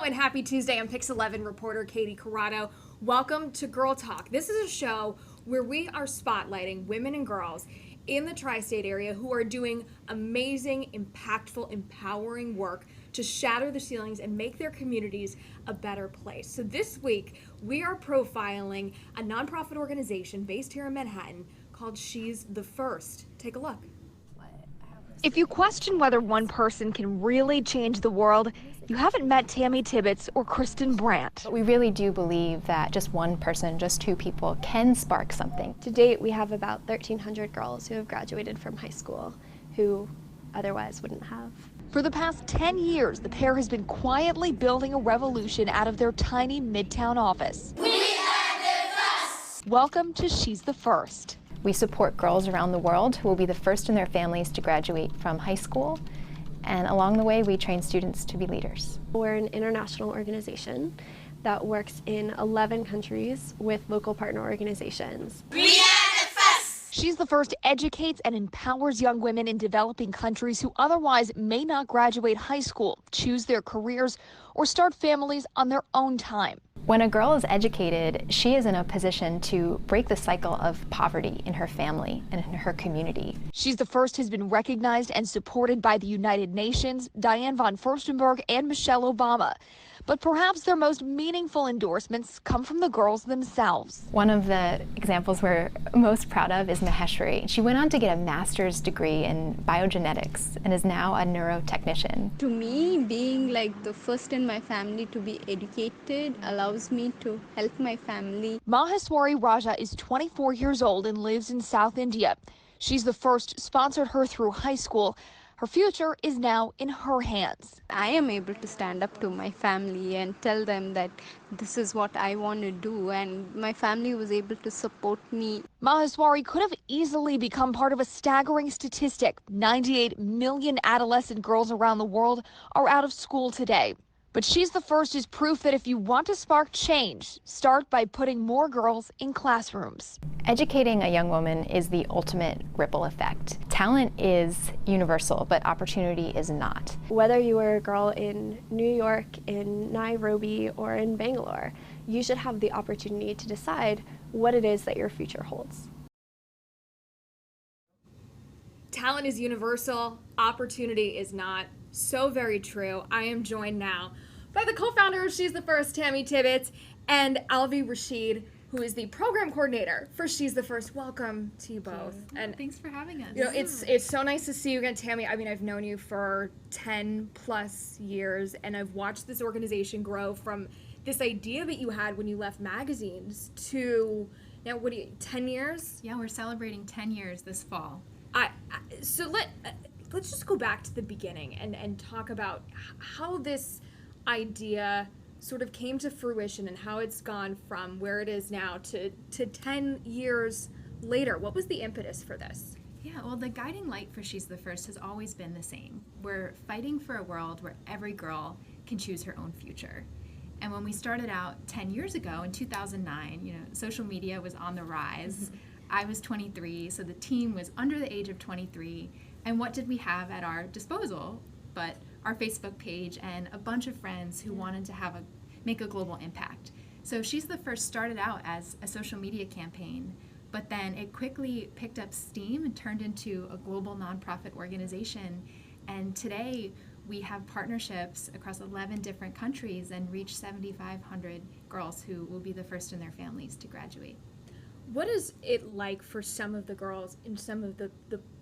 Hello and happy Tuesday. I'm Pix 11 reporter Katie Corrado. Welcome to Girl Talk. This is a show where we are spotlighting women and girls in the tri-state area who are doing amazing, impactful, empowering work to shatter the ceilings and make their communities a better place. So this week, we are profiling a nonprofit organization based here in Manhattan called She's the First. Take a look. If you question whether one person can really change the world, you haven't met Tammy Tibbetts or Kristen Brandt. We really do believe that just one person, just two people, can spark something. To date, we have about 1,300 girls who have graduated from high school who otherwise wouldn't have. For the past 10 years, the pair has been quietly building a revolution out of their tiny Midtown office. We are the first! Welcome to She's the First. We support girls around the world who will be the first in their families to graduate from high school. And along the way, we train students to be leaders. We're an international organization that works in 11 countries with local partner organizations. We are the first! She's the First educates and empowers young women in developing countries who otherwise may not graduate high school, choose their careers, or start families on their own time. When a girl is educated, she is in a position to break the cycle of poverty in her family and in her community. She's the First has been recognized and supported by the United Nations, Diane von Furstenberg, and Michelle Obama. But perhaps their most meaningful endorsements come from the girls themselves. One of the examples we're most proud of is Maheshwari. She went on to get a master's degree in biogenetics and is now a neurotechnician. To me, being like the first in my family to be educated allows me to help my family. Maheshwari Raja is 24 years old and lives in South India. She's the First sponsored her through high school. Her future is now in her hands. I am able to stand up to my family and tell them that this is what I want to do, and my family was able to support me. Maheshwari could have easily become part of a staggering statistic. 98 million adolescent girls around the world are out of school today. But She's the First is proof that if you want to spark change, start by putting more girls in classrooms. Educating a young woman is the ultimate ripple effect. Talent is universal, but opportunity is not. Whether you are a girl in New York, in Nairobi, or in Bangalore, you should have the opportunity to decide what it is that your future holds. Talent is universal, opportunity is not. So very true. I am joined now by the co-founder of She's the First, Tammy Tibbetts, and Alvi Rashid, who is the program coordinator for She's the First. Welcome to you both. And thanks for having us. You know, it's so nice to see you again, Tammy. I mean, I've known you for 10 plus years, and I've watched this organization grow from this idea that you had when you left magazines to now, 10 years? Yeah, we're celebrating 10 years this fall. So let's just go back to the beginning and talk about how this idea sort of came to fruition and how it's gone from where it is now to 10 years later. What was the impetus for this? Yeah, well, the guiding light for She's the First has always been the same. We're fighting for a world where every girl can choose her own future. And when we started out 10 years ago in 2009, social media was on the rise. Mm-hmm. I was 23, so the team was under the age of 23. And what did we have at our disposal but our Facebook page and a bunch of friends who wanted to make a global impact. So She's the First started out as a social media campaign, but then it quickly picked up steam and turned into a global nonprofit organization. And today we have partnerships across 11 different countries and reach 7,500 girls who will be the first in their families to graduate. What is it like for some of the girls in some of the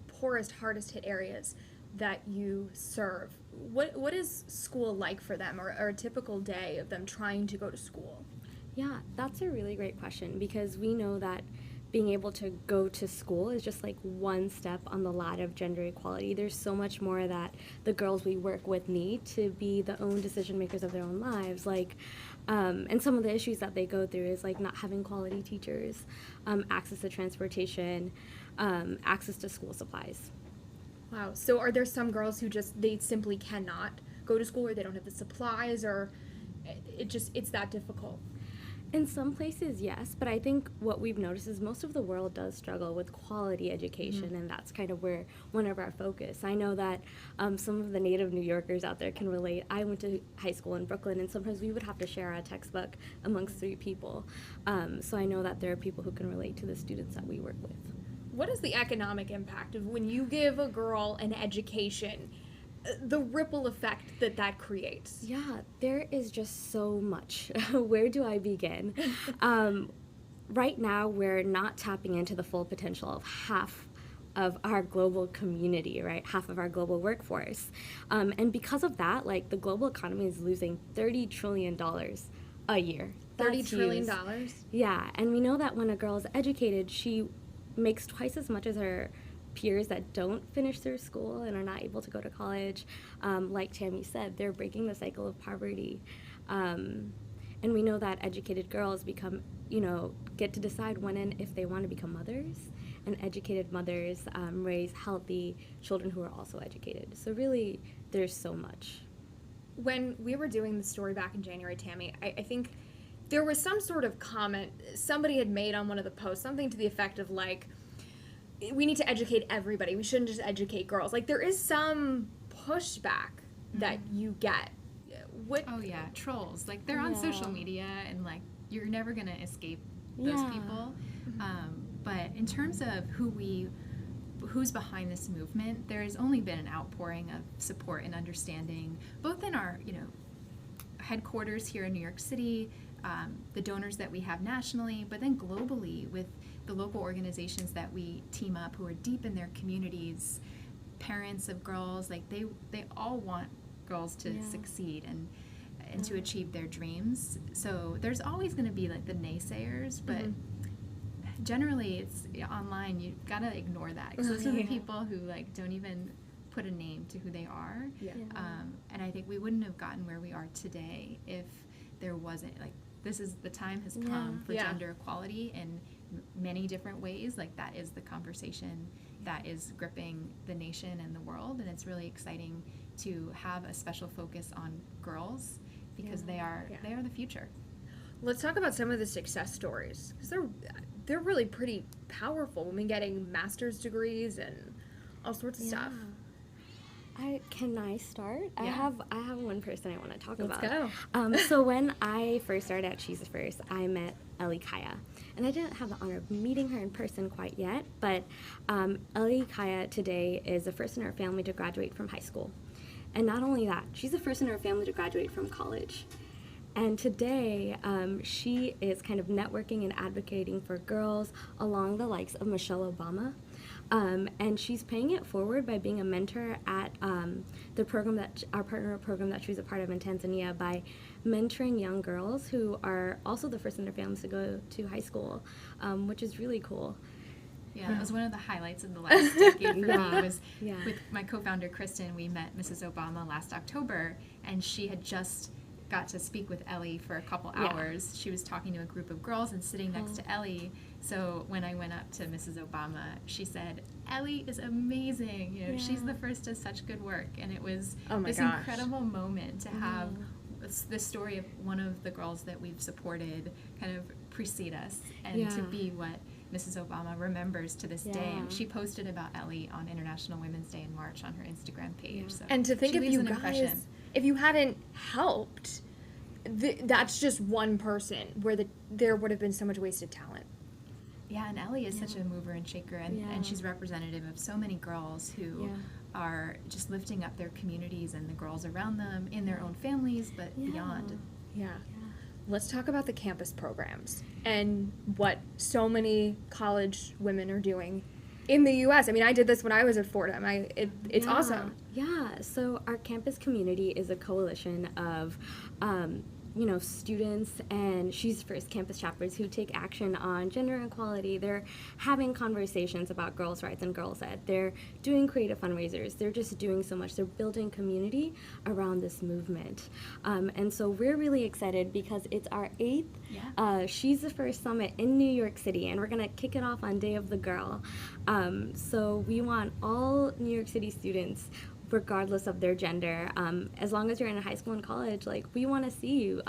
poorest, hardest hit areas that you serve? What is school like for them, or a typical day of them trying to go to school? Yeah, that's a really great question, because we know that being able to go to school is just like one step on the ladder of gender equality. There's so much more that the girls we work with need to be the own decision makers of their own lives. And some of the issues that they go through is like not having quality teachers, access to transportation, access to school supplies. Wow. So are there some girls who they simply cannot go to school, or they don't have the supplies, or it's that difficult? In some places, yes, but I think what we've noticed is most of the world does struggle with quality education, and that's kind of where one of our focus. I know that some of the native New Yorkers out there can relate. I went to high school in Brooklyn, and sometimes we would have to share a textbook amongst 3 people. So I know that there are people who can relate to the students that we work with. What is the economic impact of when you give a girl an education, the ripple effect that that creates? Yeah, there is just so much. Where do I begin? Right now, we're not tapping into the full potential of half of our global community, right? Half of our global workforce. And because of that, like, the global economy is losing $30 trillion a year. $30 That's trillion? huge. Yeah, and we know that when a girl is educated, she makes twice as much as her peers that don't finish their school and are not able to go to college. Like Tammy said, they're breaking the cycle of poverty. And we know that educated girls get to decide when and if they want to become mothers. And educated mothers raise healthy children who are also educated. So really, there's so much. When we were doing the story back in January, Tammy, I think there was some sort of comment somebody had made on one of the posts, something to the effect of, like, we need to educate everybody. We shouldn't just educate girls. Like, there is some pushback that you get. What? Oh yeah, trolls. Like, they're on social media, and like, you're never gonna escape those people. But in terms of who's behind this movement, there has only been an outpouring of support and understanding, both in our headquarters here in New York City, the donors that we have nationally, but then globally with the local organizations that we team up who are deep in their communities, parents of girls. Like, they all want girls to succeed and to achieve their dreams. So there's always going to be, like, the naysayers, but generally it's online. You've got to ignore that, because those are the people who, like, don't even put a name to who they are. And I think we wouldn't have gotten where we are today if there wasn't, like, the time has come for gender equality in many different ways. Like, that is the conversation that is gripping the nation and the world, and it's really exciting to have a special focus on girls, because they are the future. Let's talk about some of the success stories, because they're really pretty powerful. Women getting master's degrees and all sorts of stuff. Can I start? Yeah. I have one person I want to talk about. Let's go. So when I first started at She's the First, I met Ellie Kaya. And I didn't have the honor of meeting her in person quite yet, but Ellie Kaya today is the first in her family to graduate from high school. And not only that, she's the first in her family to graduate from college. And today, she is kind of networking and advocating for girls along the likes of Michelle Obama. And she's paying it forward by being a mentor at the program our partner program that she's a part of in Tanzania, by mentoring young girls who are also the first in their families to go to high school, which is really cool. Yeah, that was one of the highlights of the last decade for me. Was with my co-founder Kristen. We met Mrs. Obama last October, and she had just got to speak with Ellie for a couple hours. She was talking to a group of girls and sitting next to Ellie. So when I went up to Mrs. Obama, she said, "Ellie is amazing. She's the first does such good work." And it was this incredible moment to have the story of one of the girls that we've supported kind of precede us, and to be what Mrs. Obama remembers to this day. And she posted about Ellie on International Women's Day in March on her Instagram page. So and to think of you guys, impression. If you hadn't helped, that's just one person where there would have been so much wasted talent. Yeah, and Ellie is such a mover and shaker, and she's representative of so many girls who are just lifting up their communities and the girls around them in their own families, but beyond. Let's talk about the campus programs and what so many college women are doing in the U.S. I mean, I did this when I was at Fordham. It's awesome. Yeah, so our campus community is a coalition of students and She's First campus chapters who take action on gender equality. They're having conversations about girls' rights and girls' ed. They're doing creative fundraisers. They're just doing so much. They're building community around this movement. And so we're really excited because it's our 8th She's the First Summit in New York City, and we're going to kick it off on Day of the Girl. So we want all New York City students, regardless of their gender. As long as you're in a high school and college, like, we want to see you.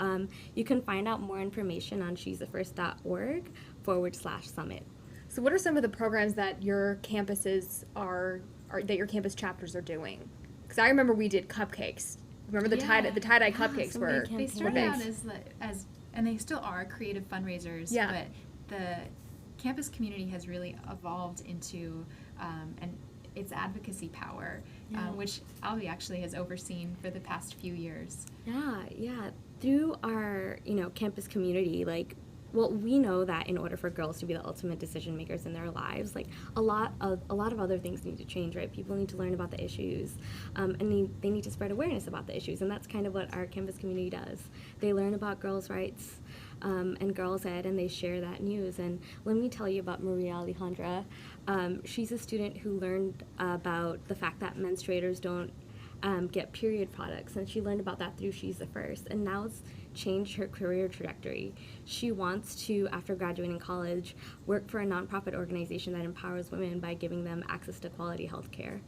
You can find out more information on she'sthefirst.org/summit. So what are some of the programs that your campuses are that your campus chapters are doing? Because I remember we did cupcakes. Remember the tie-dye cupcakes some were big They campaigns. started big. out as and they still are creative fundraisers, Yeah. but the campus community has really evolved into and its advocacy power, which Albie actually has overseen for the past few years. Yeah. Through our, campus community, we know that in order for girls to be the ultimate decision makers in their lives, like, a lot of other things need to change, right? People need to learn about the issues, and they need to spread awareness about the issues, and that's kind of what our campus community does. They learn about girls' rights and girls' ed, and they share that news. And let me tell you about Maria Alejandra. She's a student who learned about the fact that menstruators don't get period products, and she learned about that through She's the First, and now it's changed her career trajectory. She wants to, after graduating college, work for a nonprofit organization that empowers women by giving them access to quality health care.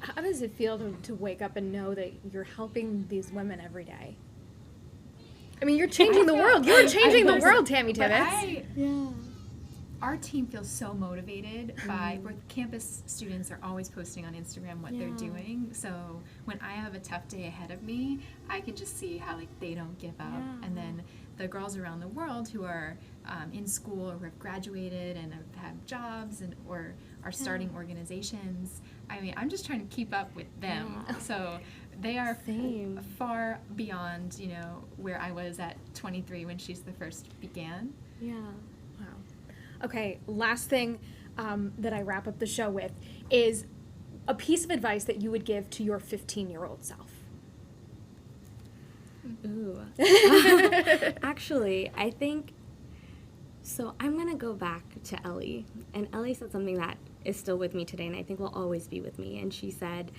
How does it feel to wake up and know that you're helping these women every day? I mean, you're changing the world. You're changing the world, Tammy But Tibbetts. our team feels so motivated by where campus students are always posting on Instagram what they're doing. So when I have a tough day ahead of me, I can just see how they don't give up. And then the girls around the world who are in school or who have graduated and have jobs or are starting organizations. I mean, I'm just trying to keep up with them. So they are far beyond, where I was at 23 when She's the First began. Yeah. Wow. Okay, last thing that I wrap up the show with is a piece of advice that you would give to your 15-year-old self. Ooh. Actually, I think, so I'm going to go back to Ellie. And Ellie said something that is still with me today, and I think will always be with me. And she said,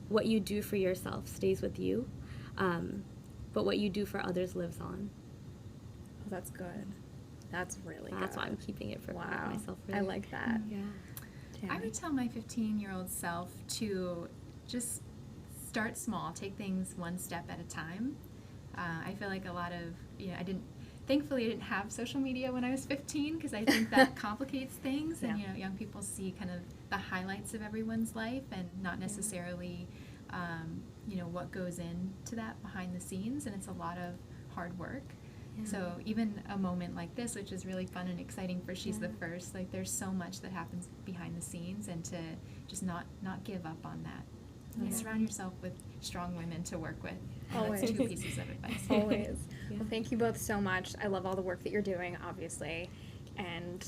what you do for yourself stays with you, but what you do for others lives on. Oh, that's good. That's really good. That's why I'm keeping it for myself. I like that. Yeah. I would tell my 15-year-old self to just start small, take things one step at a time. I feel like a lot of, thankfully I didn't have social media when I was 15 because I think that complicates things. And, young people see kind of the highlights of everyone's life and not necessarily, what goes into that behind the scenes. And it's a lot of hard work. So even a moment like this, which is really fun and exciting for She's the First, there's so much that happens behind the scenes, and to just not give up on that. And surround yourself with strong women to work with. Always. That's 2 pieces of advice. Always. Well, thank you both so much. I love all the work that you're doing, obviously. And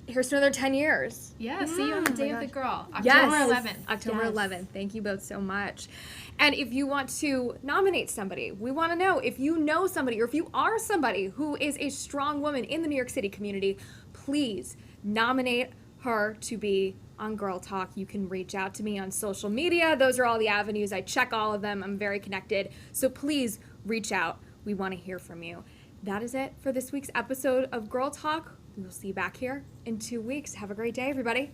here's to another 10 years. Yeah, see you on the Day of the Girl, October Yes. 11th. October 11th. Thank you both so much. And if you want to nominate somebody, we want to know if you know somebody or if you are somebody who is a strong woman in the New York City community, please nominate her to be on Girl Talk. You can reach out to me on social media. Those are all the avenues. I check all of them. I'm very connected. So please reach out. We want to hear from you. That is it for this week's episode of Girl Talk. We will see you back here in 2 weeks. Have a great day, everybody.